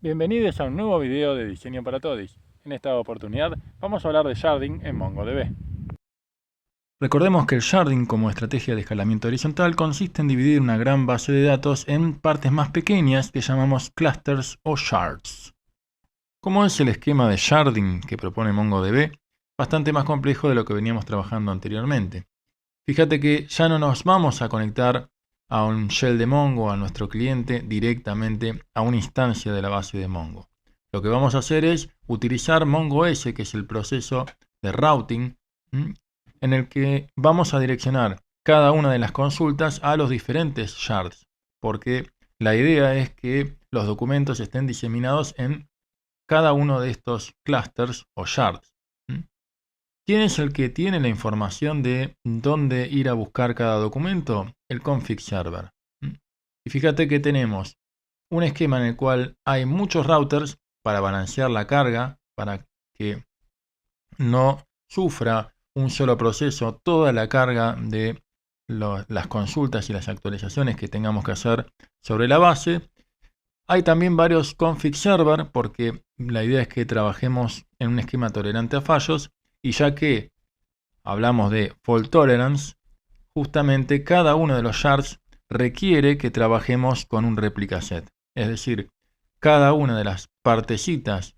Bienvenidos a un nuevo video de Diseño para Todos. En esta oportunidad vamos a hablar de sharding en MongoDB. Recordemos que el sharding como estrategia de escalamiento horizontal consiste en dividir una gran base de datos en partes más pequeñas que llamamos clusters o shards. Como es el esquema de sharding que propone MongoDB, bastante más complejo de lo que veníamos trabajando anteriormente. Fíjate que ya no nos vamos a conectar a un shell de Mongo, a nuestro cliente, directamente a una instancia de la base de Mongo. Lo que vamos a hacer es utilizar MongoS, que es el proceso de routing, en el que vamos a direccionar cada una de las consultas a los diferentes shards, porque la idea es que los documentos estén diseminados en cada uno de estos clusters o shards. ¿Quién es el que tiene la información de dónde ir a buscar cada documento? El config server. Y fíjate que tenemos un esquema en el cual hay muchos routers para balancear la carga, para que no sufra un solo proceso toda la carga de las consultas y las actualizaciones que tengamos que hacer sobre la base. Hay también varios config server porque la idea es que trabajemos en un esquema tolerante a fallos. Y ya que hablamos de fault tolerance, justamente cada uno de los shards requiere que trabajemos con un replica set. Es decir, cada una de las partecitas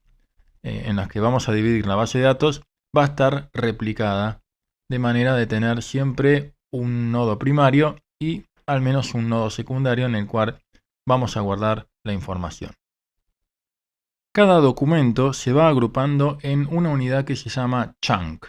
en las que vamos a dividir la base de datos va a estar replicada de manera de tener siempre un nodo primario y al menos un nodo secundario en el cual vamos a guardar la información. Cada documento se va agrupando en una unidad que se llama chunk.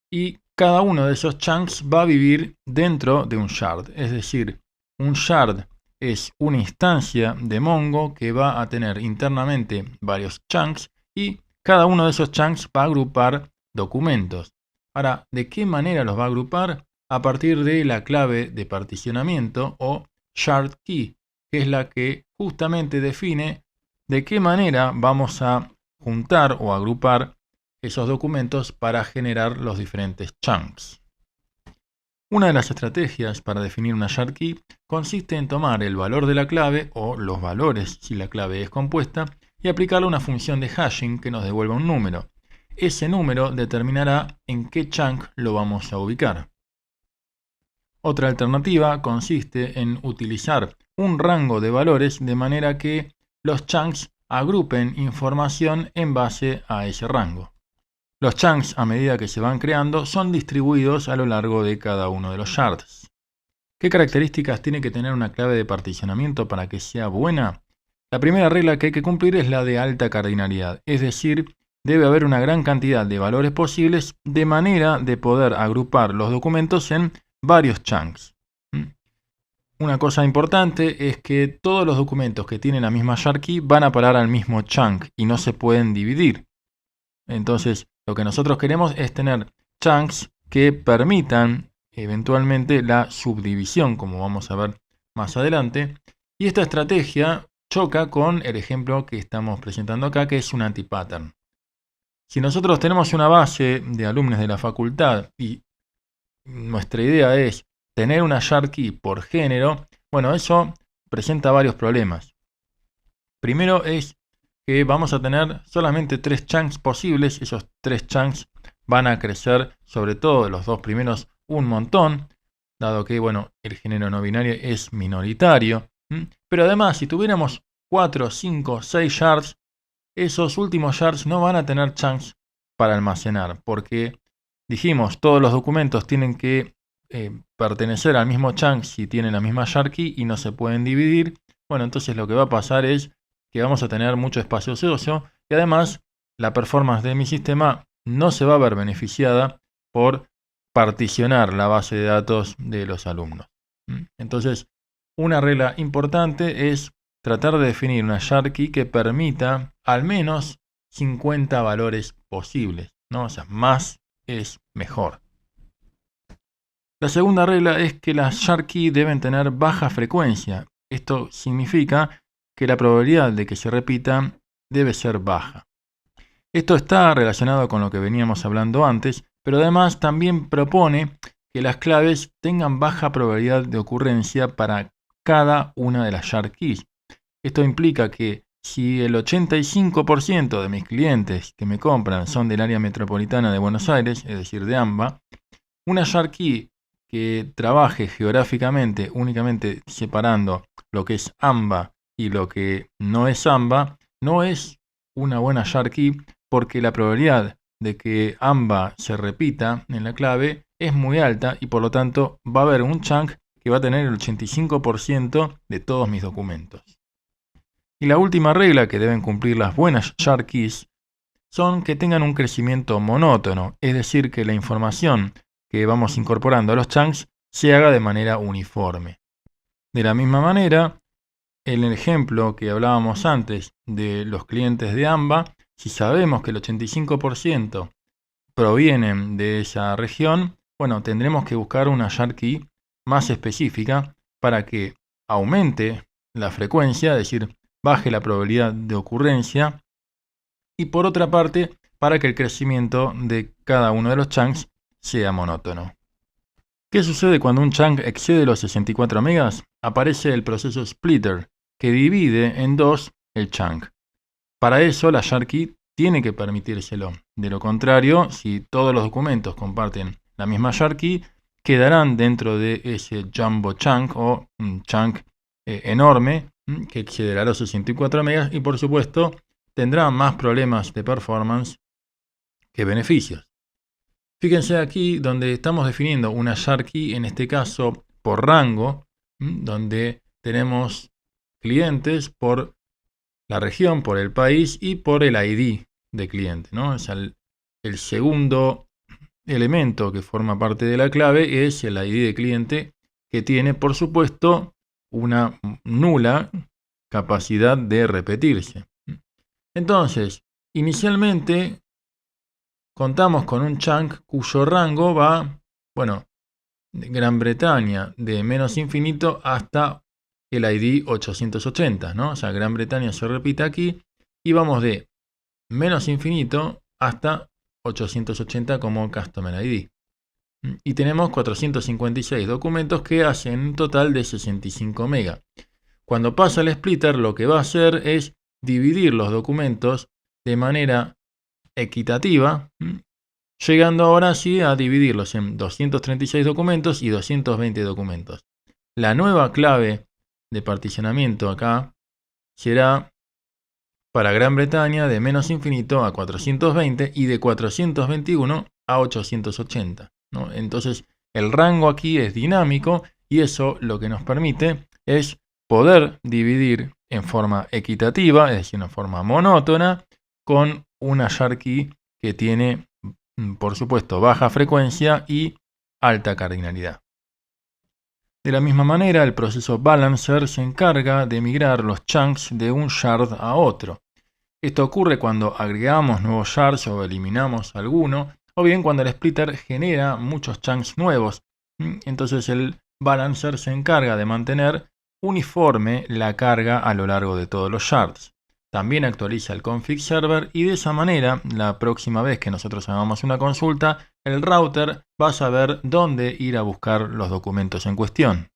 Y cada uno de esos chunks va a vivir dentro de un shard. Es decir, un shard es una instancia de Mongo que va a tener internamente varios chunks y cada uno de esos chunks va a agrupar documentos. Ahora, ¿de qué manera los va a agrupar? A partir de la clave de particionamiento o shard key, que es la que justamente define de qué manera vamos a juntar o agrupar esos documentos para generar los diferentes chunks. Una de las estrategias para definir una shard key consiste en tomar el valor de la clave o los valores si la clave es compuesta y aplicarle una función de hashing que nos devuelva un número. Ese número determinará en qué chunk lo vamos a ubicar. Otra alternativa consiste en utilizar un rango de valores de manera que los chunks agrupen información en base a ese rango. Los chunks, a medida que se van creando, son distribuidos a lo largo de cada uno de los shards. ¿Qué características tiene que tener una clave de particionamiento para que sea buena? La primera regla que hay que cumplir es la de alta cardinalidad, es decir, debe haber una gran cantidad de valores posibles de manera de poder agrupar los documentos en varios chunks. Una cosa importante es que todos los documentos que tienen la misma shard key van a parar al mismo chunk y no se pueden dividir. Entonces, lo que nosotros queremos es tener chunks que permitan eventualmente la subdivisión, como vamos a ver más adelante. Y esta estrategia choca con el ejemplo que estamos presentando acá, que es un anti-pattern. Si nosotros tenemos una base de alumnos de la facultad y nuestra idea es tener una shard key por género, bueno, eso presenta varios problemas. Primero es que vamos a tener solamente 3 chunks posibles. Esos 3 chunks van a crecer, sobre todo los dos primeros, un montón, dado que, bueno, el género no binario es minoritario. Pero además, si tuviéramos 4, 5, 6 shards, esos últimos shards no van a tener chunks para almacenar, porque dijimos, todos los documentos tienen que pertenecer al mismo chunk si tienen la misma shard key y no se pueden dividir. Bueno, entonces lo que va a pasar es que vamos a tener mucho espacio ocioso y además la performance de mi sistema no se va a ver beneficiada por particionar la base de datos de los alumnos. Entonces, una regla importante es tratar de definir una shard key que permita al menos 50 valores posibles, ¿no? O sea, más es mejor. La segunda regla es que las shard key deben tener baja frecuencia. Esto significa que la probabilidad de que se repita debe ser baja. Esto está relacionado con lo que veníamos hablando antes, pero además también propone que las claves tengan baja probabilidad de ocurrencia para cada una de las shard keys. Esto implica que si el 85% de mis clientes que me compran son del área metropolitana de Buenos Aires, es decir, de AMBA, una YARKey que trabaje geográficamente únicamente separando lo que es AMBA y lo que no es AMBA, no es una buena YARKey porque la probabilidad de que AMBA se repita en la clave es muy alta y por lo tanto va a haber un chunk que va a tener el 85% de todos mis documentos. Y la última regla que deben cumplir las buenas YARKeys son que tengan un crecimiento monótono, es decir, que la información que vamos incorporando a los chunks se haga de manera uniforme. De la misma manera, en el ejemplo que hablábamos antes de los clientes de AMBA, si sabemos que el 85% provienen de esa región, bueno, tendremos que buscar una YARKey más específica para que aumente la frecuencia, es decir, baje la probabilidad de ocurrencia, y por otra parte, para que el crecimiento de cada uno de los chunks sea monótono. ¿Qué sucede cuando un chunk excede los 64 megas? Aparece el proceso splitter, que divide en dos el chunk. Para eso la YARKey tiene que permitírselo. De lo contrario, si todos los documentos comparten la misma YARKey, quedarán dentro de ese jumbo chunk o un chunk enorme que excederá los 64 megas y por supuesto tendrá más problemas de performance que beneficios. Fíjense aquí donde estamos definiendo una YARKey, en este caso por rango, donde tenemos clientes por la región, por el país y por el ID de cliente, ¿no? O sea, el segundo elemento que forma parte de la clave es el ID de cliente, que tiene, por supuesto, una nula capacidad de repetirse. Entonces, inicialmente contamos con un chunk cuyo rango va, bueno, de Gran Bretaña de menos infinito hasta el ID 880, ¿no? O sea, Gran Bretaña se repite aquí y vamos de menos infinito hasta 880 como Customer ID. Y tenemos 456 documentos que hacen un total de 65 megas. Cuando pasa el splitter, lo que va a hacer es dividir los documentos de manera equitativa, llegando ahora sí a dividirlos en 236 documentos y 220 documentos. La nueva clave de particionamiento acá será para Gran Bretaña de menos infinito a 420 y de 421 a 880, ¿no? Entonces el rango aquí es dinámico y eso lo que nos permite es poder dividir en forma equitativa, es decir, en forma monótona, con una YARKey que tiene, por supuesto, baja frecuencia y alta cardinalidad. De la misma manera, el proceso balancer se encarga de migrar los chunks de un shard a otro. Esto ocurre cuando agregamos nuevos shards o eliminamos alguno, o bien cuando el splitter genera muchos chunks nuevos. Entonces el balancer se encarga de mantener uniforme la carga a lo largo de todos los shards. También actualiza el config server y de esa manera, la próxima vez que nosotros hagamos una consulta, el router va a saber dónde ir a buscar los documentos en cuestión.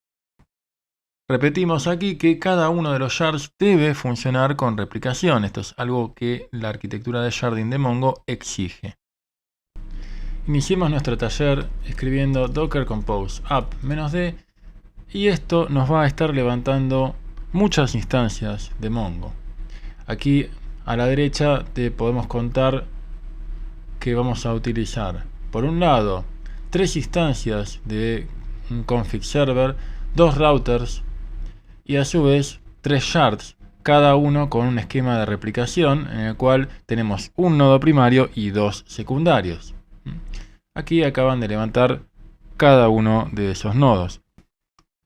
Repetimos aquí que cada uno de los shards debe funcionar con replicación. Esto es algo que la arquitectura de sharding de Mongo exige. Iniciemos nuestro taller escribiendo docker compose app-d y esto nos va a estar levantando muchas instancias de Mongo. Aquí a la derecha te podemos contar que vamos a utilizar, por un lado, 3 instancias de un config server, 2 routers y a su vez 3 shards, cada uno con un esquema de replicación en el cual tenemos un nodo primario y 2 secundarios. Aquí acaban de levantar cada uno de esos nodos.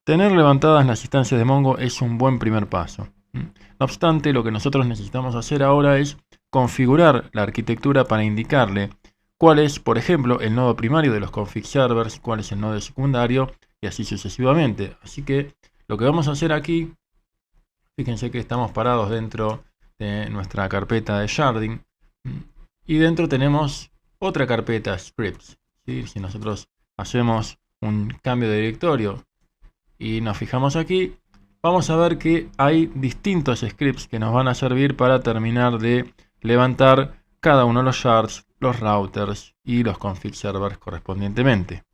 Tener levantadas las instancias de Mongo es un buen primer paso. No obstante, lo que nosotros necesitamos hacer ahora es configurar la arquitectura para indicarle cuál es, por ejemplo, el nodo primario de los config servers, cuál es el nodo secundario y así sucesivamente. Así que lo que vamos a hacer aquí, fíjense que estamos parados dentro de nuestra carpeta de sharding y dentro tenemos otra carpeta scripts. ¿Sí? Si nosotros hacemos un cambio de directorio y nos fijamos aquí, vamos a ver que hay distintos scripts que nos van a servir para terminar de levantar cada uno de los shards, los routers y los config servers correspondientemente.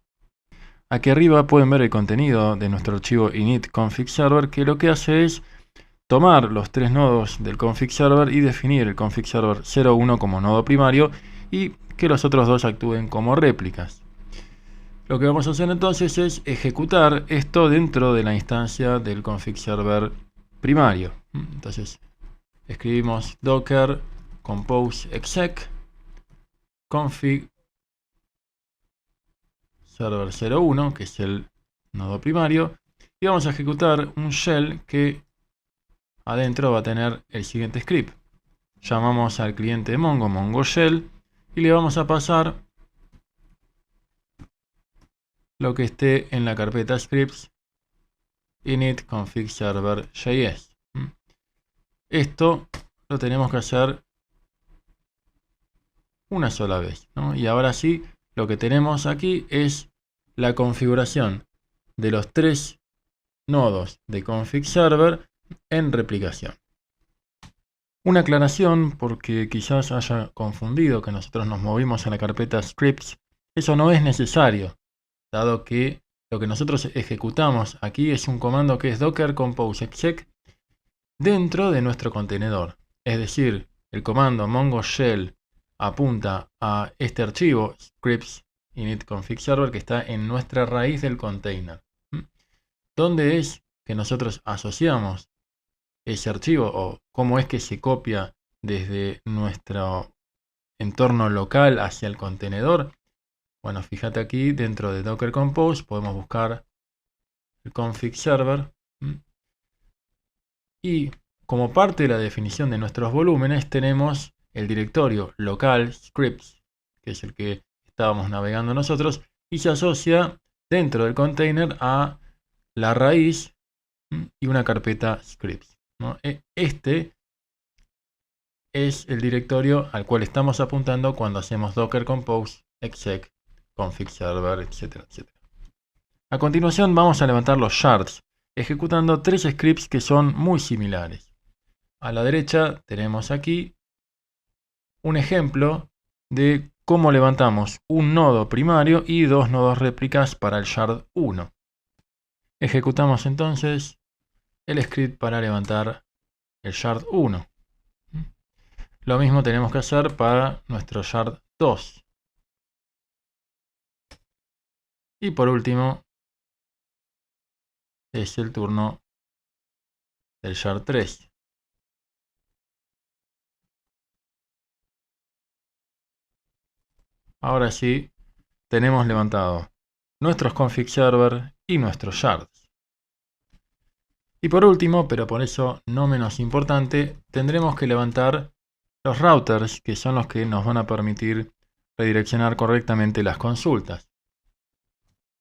Aquí arriba pueden ver el contenido de nuestro archivo init config server, que lo que hace es tomar los tres nodos del config server y definir el config server 01 como nodo primario y que los otros dos actúen como réplicas. Lo que vamos a hacer entonces es ejecutar esto dentro de la instancia del config server primario. Entonces escribimos docker compose exec config server 01, que es el nodo primario, y vamos a ejecutar un shell que adentro va a tener el siguiente script. Llamamos al cliente de Mongo, Mongo Shell, y le vamos a pasar lo que esté en la carpeta scripts init config server JS. Esto lo tenemos que hacer una sola vez, ¿no? Y ahora sí, lo que tenemos aquí es la configuración de los tres nodos de config server en replicación. Una aclaración, porque quizás haya confundido que nosotros nos movimos a la carpeta scripts. Eso no es necesario, dado que lo que nosotros ejecutamos aquí es un comando que es docker compose exec dentro de nuestro contenedor. Es decir, el comando mongo shell apunta a este archivo scripts init config server que está en nuestra raíz del container. ¿Dónde es que nosotros asociamos ese archivo o cómo es que se copia desde nuestro entorno local hacia el contenedor? Bueno, fíjate aquí dentro de docker compose podemos buscar el config server y como parte de la definición de nuestros volúmenes tenemos el directorio local scripts, que es el que estábamos navegando nosotros, y se asocia dentro del container a la raíz y una carpeta scripts, ¿no? Este es el directorio al cual estamos apuntando cuando hacemos docker compose exec config server, etcétera, etcétera. A continuación vamos a levantar los shards ejecutando tres scripts que son muy similares. A la derecha tenemos aquí un ejemplo de cómo levantamos un nodo primario y dos nodos réplicas para el shard 1. Ejecutamos entonces el script para levantar el shard 1. Lo mismo tenemos que hacer para nuestro shard 2. Y por último es el turno del shard 3. Ahora sí, tenemos levantado nuestros config server y nuestros shards. Y por último, pero por eso no menos importante, tendremos que levantar los routers, que son los que nos van a permitir redireccionar correctamente las consultas.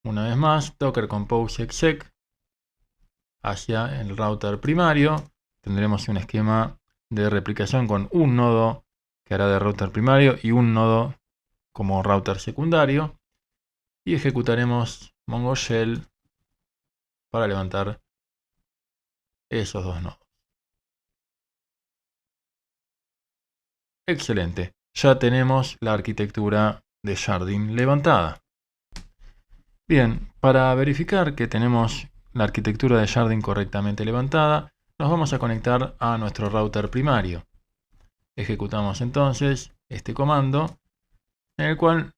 Una vez más, docker compose exec hacia el router primario. Tendremos un esquema de replicación con un nodo que hará de router primario y un nodo como router secundario, y ejecutaremos mongo shell para levantar esos dos nodos. Excelente, ya tenemos la arquitectura de sharding levantada. Bien, para verificar que tenemos la arquitectura de sharding correctamente levantada, nos vamos a conectar a nuestro router primario. Ejecutamos entonces este comando, en el cual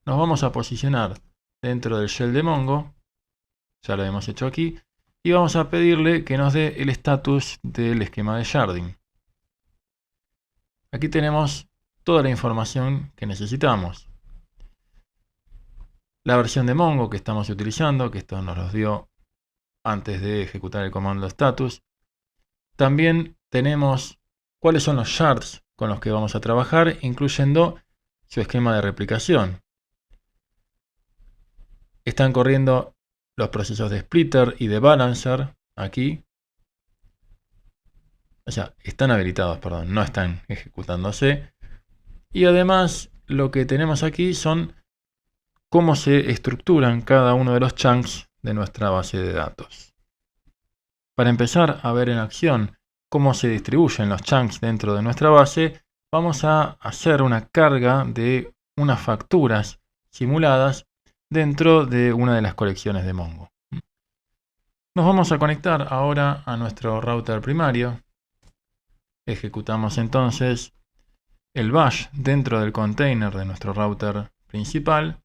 nos vamos a posicionar dentro del shell de Mongo, ya lo hemos hecho aquí, y vamos a pedirle que nos dé el estatus del esquema de sharding. Aquí tenemos toda la información que necesitamos. La versión de Mongo que estamos utilizando, que esto nos los dio antes de ejecutar el comando status. También tenemos cuáles son los shards con los que vamos a trabajar, incluyendo su esquema de replicación. Están corriendo los procesos de splitter y de balancer aquí. O sea, están habilitados, perdón, no están ejecutándose. Y además lo que tenemos aquí son cómo se estructuran cada uno de los chunks de nuestra base de datos. Para empezar a ver en acción cómo se distribuyen los chunks dentro de nuestra base, vamos a hacer una carga de unas facturas simuladas dentro de una de las colecciones de Mongo. Nos vamos a conectar ahora a nuestro router primario. Ejecutamos entonces el bash dentro del container de nuestro router principal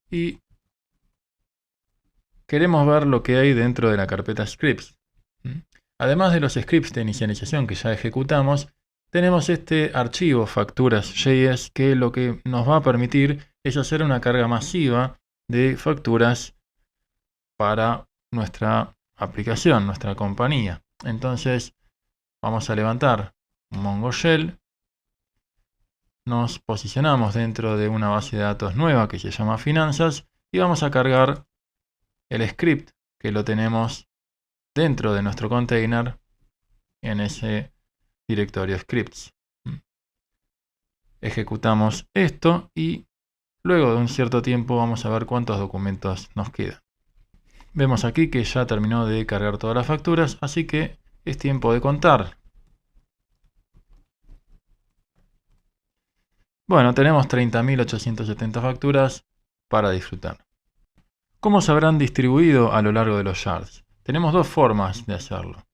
y queremos ver lo que hay dentro de la carpeta scripts. Además de los scripts de inicialización que ya ejecutamos, tenemos este archivo facturas.js que lo que nos va a permitir es hacer una carga masiva de facturas para nuestra aplicación, nuestra compañía. Entonces vamos a levantar Mongo Shell, nos posicionamos dentro de una base de datos nueva que se llama finanzas y vamos a cargar el script que lo tenemos dentro de nuestro container en ese directorio scripts. Ejecutamos esto y luego de un cierto tiempo vamos a ver cuántos documentos nos quedan. Vemos aquí que ya terminó de cargar todas las facturas, así que es tiempo de contar. Bueno, tenemos 30.870 facturas para disfrutar. ¿Cómo se habrán distribuido a lo largo de los shards? Tenemos dos formas de hacerlo.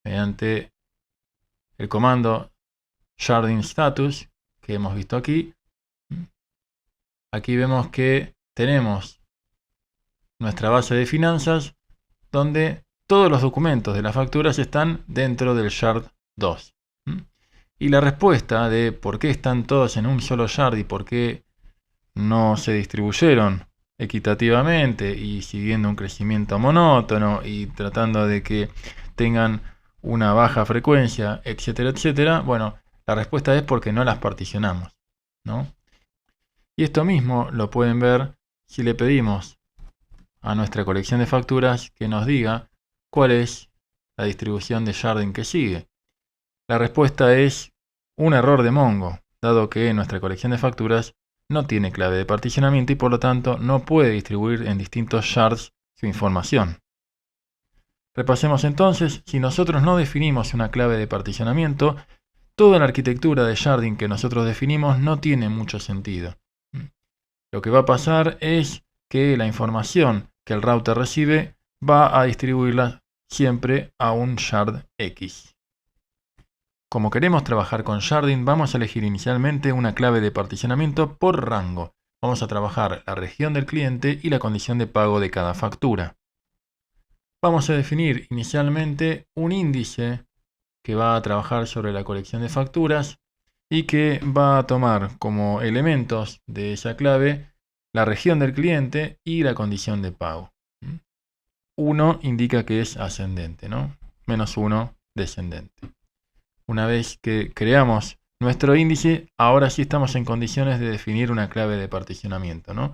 Mediante el comando sharding status que hemos visto aquí. Aquí vemos que tenemos nuestra base de finanzas donde todos los documentos de las facturas están dentro del shard 2. Y la respuesta de por qué están todos en un solo shard y por qué no se distribuyeron equitativamente y siguiendo un crecimiento monótono y tratando de que tengan una baja frecuencia, etcétera, etcétera. Bueno, la respuesta es porque no las particionamos, ¿no? Y esto mismo lo pueden ver si le pedimos a nuestra colección de facturas que nos diga cuál es la distribución de sharding que sigue. La respuesta es un error de Mongo, dado que nuestra colección de facturas no tiene clave de particionamiento y por lo tanto no puede distribuir en distintos shards su información. Repasemos entonces, si nosotros no definimos una clave de particionamiento, toda la arquitectura de sharding que nosotros definimos no tiene mucho sentido. Lo que va a pasar es que la información que el router recibe va a distribuirla siempre a un shard X. Como queremos trabajar con sharding, vamos a elegir inicialmente una clave de particionamiento por rango. Vamos a trabajar la región del cliente y la condición de pago de cada factura. Vamos a definir inicialmente un índice que va a trabajar sobre la colección de facturas y que va a tomar como elementos de esa clave la región del cliente y la condición de pago. 1 indica que es ascendente, ¿no? -1 descendente. Una vez que creamos nuestro índice, ahora sí estamos en condiciones de definir una clave de particionamiento, ¿no?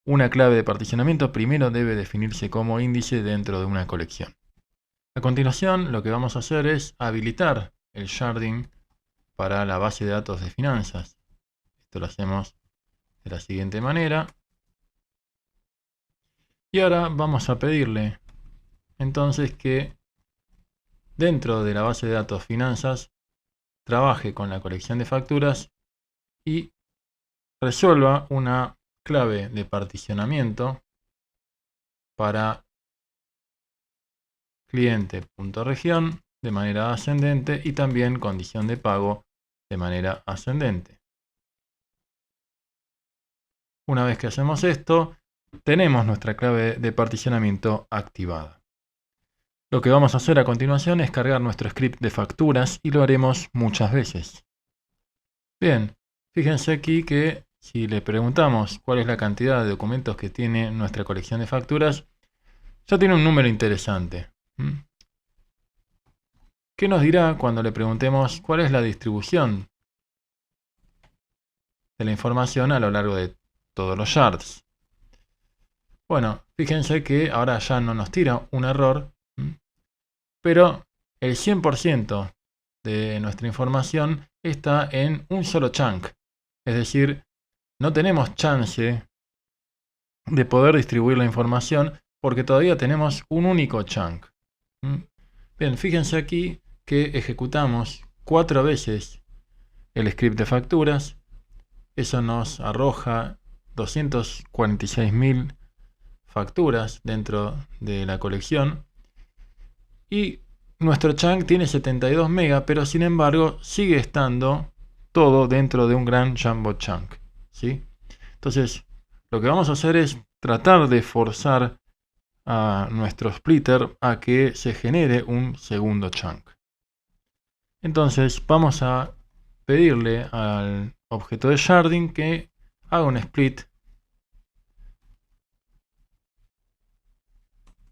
Una clave de particionamiento primero debe definirse como índice dentro de una colección. A continuación, lo que vamos a hacer es habilitar el sharding para la base de datos de finanzas. Esto lo hacemos de la siguiente manera. Y ahora vamos a pedirle entonces que dentro de la base de datos finanzas trabaje con la colección de facturas y resuelva una clave de particionamiento para cliente.región de manera ascendente y también condición de pago de manera ascendente. Una vez que hacemos esto, tenemos nuestra clave de particionamiento activada. Lo que vamos a hacer a continuación es cargar nuestro script de facturas y lo haremos muchas veces. Bien, fíjense aquí que si le preguntamos cuál es la cantidad de documentos que tiene nuestra colección de facturas, ya tiene un número interesante. ¿Qué nos dirá cuando le preguntemos cuál es la distribución de la información a lo largo de todos los shards? Bueno, fíjense que ahora ya no nos tira un error, pero el 100% de nuestra información está en un solo chunk. Es decir, no tenemos chance de poder distribuir la información porque todavía tenemos un único chunk. Bien, fíjense aquí que ejecutamos 4 veces el script de facturas. Eso nos arroja 246.000 facturas dentro de la colección. Y nuestro chunk tiene 72 megas, pero sin embargo sigue estando todo dentro de un gran jumbo chunk, ¿sí? Entonces, lo que vamos a hacer es tratar de forzar a nuestro splitter a que se genere un segundo chunk. Entonces, vamos a pedirle al objeto de sharding que haga un split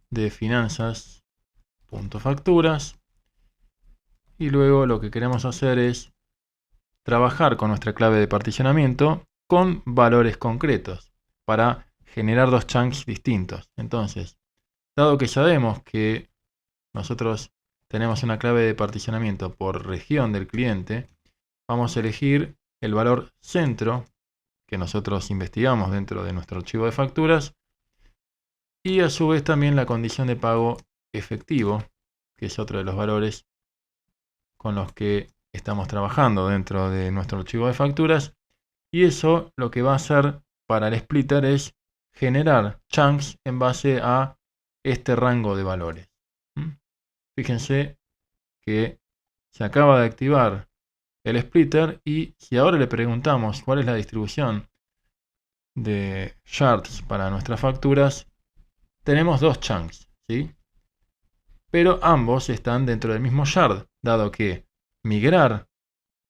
de finanzas.facturas, y luego lo que queremos hacer es trabajar con nuestra clave de particionamiento con valores concretos para generar dos chunks distintos. Entonces, dado que sabemos que nosotros tenemos una clave de particionamiento por región del cliente, vamos a elegir el valor centro que nosotros investigamos dentro de nuestro archivo de facturas, y a su vez también la condición de pago efectivo, que es otro de los valores con los que estamos trabajando dentro de nuestro archivo de facturas. Y eso lo que va a hacer para el splitter es generar chunks en base a este rango de valores. Fíjense que se acaba de activar el splitter, y si ahora le preguntamos cuál es la distribución de shards para nuestras facturas, tenemos dos chunks, ¿sí? Pero ambos están dentro del mismo shard, dado que migrar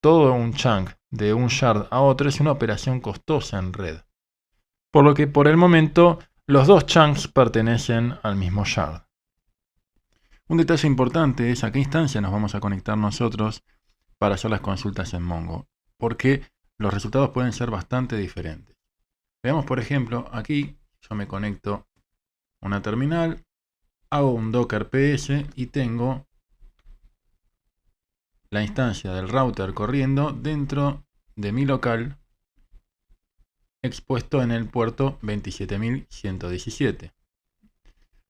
todo un chunk de un shard a otro es una operación costosa en red. Por lo que por el momento los dos chunks pertenecen al mismo shard. Un detalle importante es a qué instancia nos vamos a conectar nosotros para hacer las consultas en Mongo, porque los resultados pueden ser bastante diferentes. Veamos, por ejemplo, aquí yo me conecto a una terminal, hago un docker ps y tengo la instancia del router corriendo dentro de mi local, expuesto en el puerto 27117.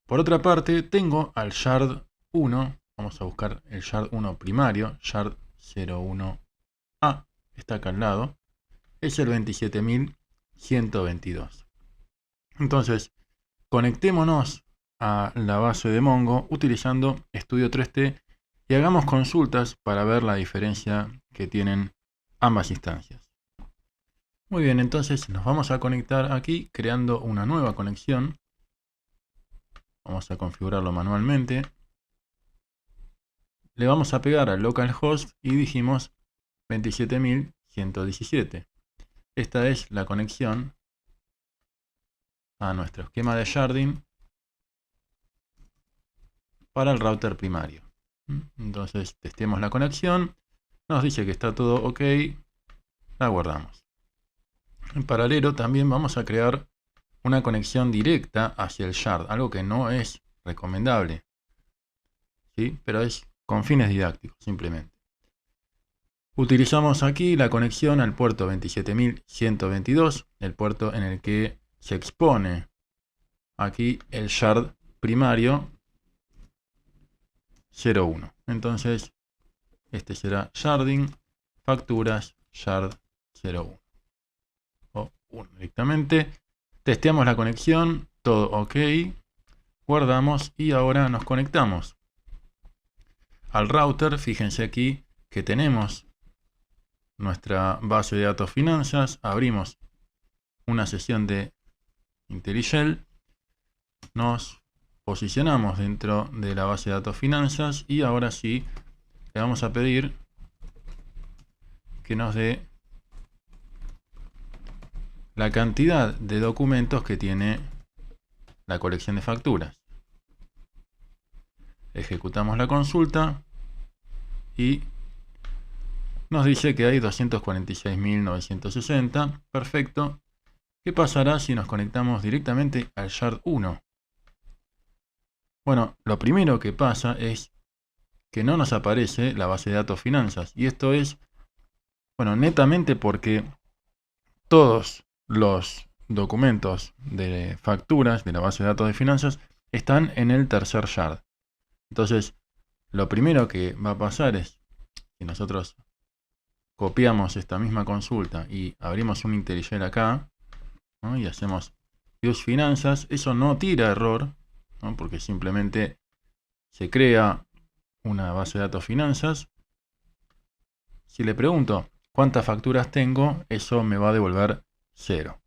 Por otra parte, tengo al shard 1, vamos a buscar el shard 1 primario, shard 01A, está acá al lado, es el 27122. Entonces, conectémonos a la base de Mongo utilizando Studio 3T y hagamos consultas para ver la diferencia que tienen ambas instancias. Muy bien, entonces nos vamos a conectar aquí creando una nueva conexión. Vamos a configurarlo manualmente. Le vamos a pegar al localhost y dijimos 27117. Esta es la conexión a nuestro esquema de sharding para el router primario. Entonces testemos la conexión, nos dice que está todo ok, la guardamos. En paralelo también vamos a crear una conexión directa hacia el shard, algo que no es recomendable, ¿sí? Pero es con fines didácticos simplemente. Utilizamos aquí la conexión al puerto 27122, el puerto en el que se expone aquí el shard primario 01. Entonces, este será sharding, facturas, shard 01. O 1 directamente. Testeamos la conexión, todo ok. Guardamos y ahora nos conectamos al router. Fíjense aquí que tenemos nuestra base de datos finanzas. Abrimos una sesión de IntelliShell. Nos posicionamos dentro de la base de datos finanzas y ahora sí le vamos a pedir que nos dé la cantidad de documentos que tiene la colección de facturas. Ejecutamos la consulta y nos dice que hay 246.960. Perfecto. ¿Qué pasará si nos conectamos directamente al shard 1? Bueno, lo primero que pasa es que no nos aparece la base de datos finanzas. Y esto es, bueno, netamente porque todos los documentos de facturas de la base de datos de finanzas están en el tercer shard. Entonces, lo primero que va a pasar es, si nosotros copiamos esta misma consulta y abrimos un IntelliJ acá, ¿no? Y hacemos use finanzas, eso no tira error, ¿no? Porque simplemente se crea una base de datos finanzas. Si le pregunto cuántas facturas tengo, eso me va a devolver 0.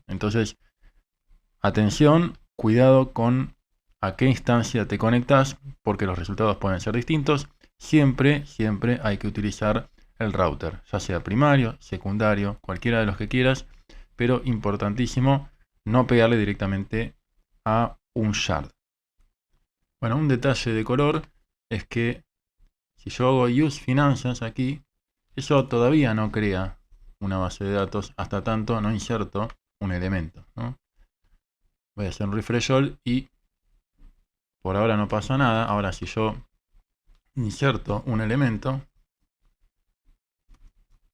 Entonces, atención, cuidado con a qué instancia te conectas, porque los resultados pueden ser distintos. Siempre hay que utilizar el router, ya sea primario, secundario, cualquiera de los que quieras, pero importantísimo no pegarle directamente a un shard. Bueno, un detalle de color es que si yo hago use finanzas aquí, eso todavía no crea una base de datos hasta tanto no inserto un elemento, ¿no? Voy a hacer un refresh all y por ahora no pasa nada. Ahora si yo inserto un elemento,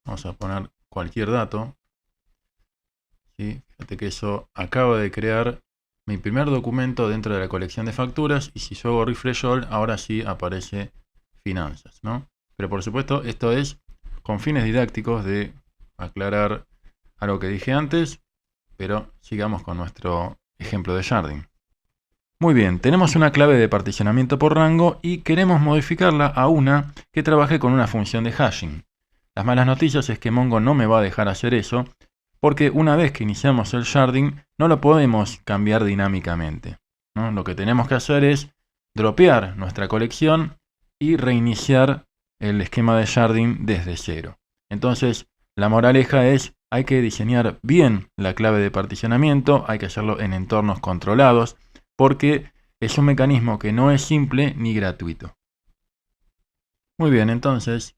vamos a poner cualquier dato, ¿sí? Fíjate que eso acaba de crear mi primer documento dentro de la colección de facturas, y si yo hago refresh all, ahora sí aparece finanzas, ¿no? Pero por supuesto esto es con fines didácticos de aclarar algo que dije antes, pero sigamos con nuestro ejemplo de sharding. Muy bien, tenemos una clave de particionamiento por rango y queremos modificarla a una que trabaje con una función de hashing. Las malas noticias es que Mongo no me va a dejar hacer eso, porque una vez que iniciamos el sharding no lo podemos cambiar dinámicamente, ¿no? Lo que tenemos que hacer es dropear nuestra colección y reiniciar el esquema de sharding desde cero. Entonces, la moraleja es, hay que diseñar bien la clave de particionamiento, hay que hacerlo en entornos controlados, porque es un mecanismo que no es simple ni gratuito. Muy bien, entonces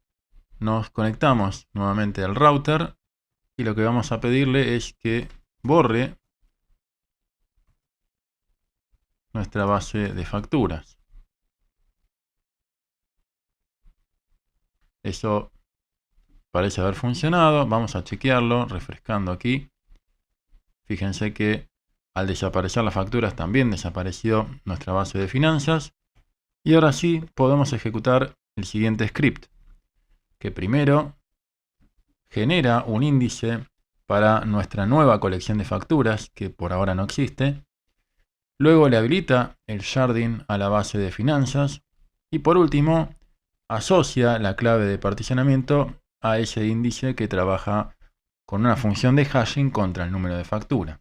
nos conectamos nuevamente al router y lo que vamos a pedirle es que borre nuestra base de facturas. Eso parece haber funcionado. Vamos a chequearlo refrescando aquí. Fíjense que al desaparecer las facturas también desapareció nuestra base de finanzas. Y ahora sí podemos ejecutar el siguiente script, que primero genera un índice para nuestra nueva colección de facturas, que por ahora no existe. Luego le habilita el sharding a la base de finanzas. Y por último, asocia la clave de particionamiento a ese índice que trabaja con una función de hashing contra el número de factura.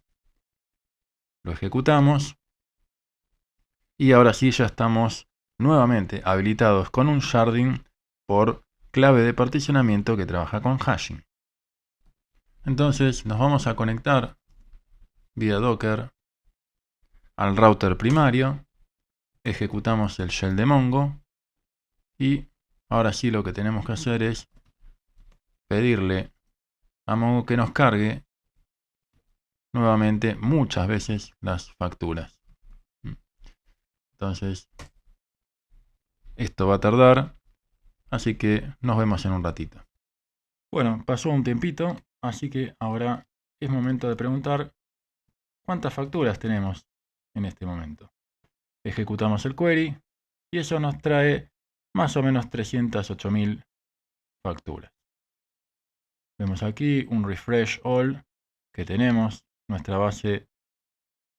Lo ejecutamos. Y ahora sí ya estamos nuevamente habilitados con un sharding por clave de particionamiento que trabaja con hashing. Entonces nos vamos a conectar vía Docker al router primario, ejecutamos el shell de Mongo y ahora sí lo que tenemos que hacer es pedirle a Mongo que nos cargue nuevamente muchas veces las facturas. Entonces esto va a tardar, así que nos vemos en un ratito. Bueno, pasó un tiempito, así que ahora es momento de preguntar cuántas facturas tenemos en este momento. Ejecutamos el query y eso nos trae más o menos 308.000 facturas. Vemos aquí un refresh all que tenemos nuestra base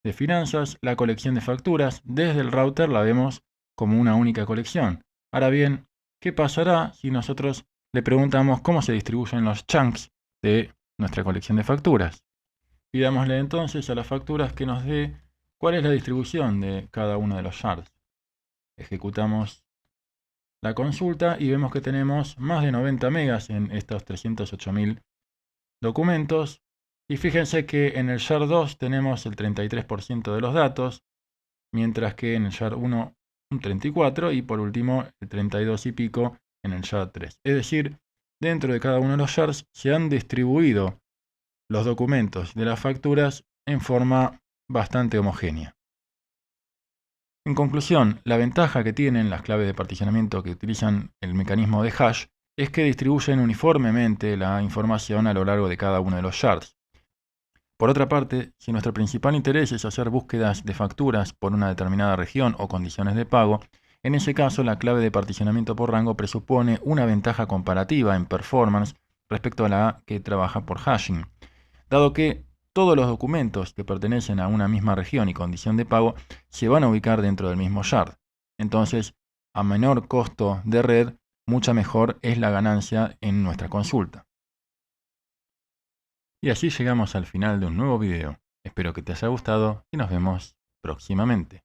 de finanzas, la colección de facturas. Desde el router la vemos como una única colección. Ahora bien, ¿qué pasará si nosotros le preguntamos cómo se distribuyen los chunks de nuestra colección de facturas? Pidámosle entonces a las facturas que nos dé cuál es la distribución de cada uno de los shards. Ejecutamos la consulta y vemos que tenemos más de 90 megas en estos 308.000 documentos. Y fíjense que en el shard 2 tenemos el 33% de los datos, mientras que en el shard 1 un 34% y por último el 32 y pico en el shard 3. Es decir, dentro de cada uno de los shards se han distribuido los documentos de las facturas en forma bastante homogénea. En conclusión, la ventaja que tienen las claves de particionamiento que utilizan el mecanismo de hash es que distribuyen uniformemente la información a lo largo de cada uno de los shards. Por otra parte, si nuestro principal interés es hacer búsquedas de facturas por una determinada región o condiciones de pago, En ese caso, la clave de particionamiento por rango presupone una ventaja comparativa en performance respecto a la que trabaja por hashing, dado que todos los documentos que pertenecen a una misma región y condición de pago se van a ubicar dentro del mismo shard. Entonces, a menor costo de red, mucha mejor es la ganancia en nuestra consulta. Y así llegamos al final de un nuevo video. Espero que te haya gustado y nos vemos próximamente.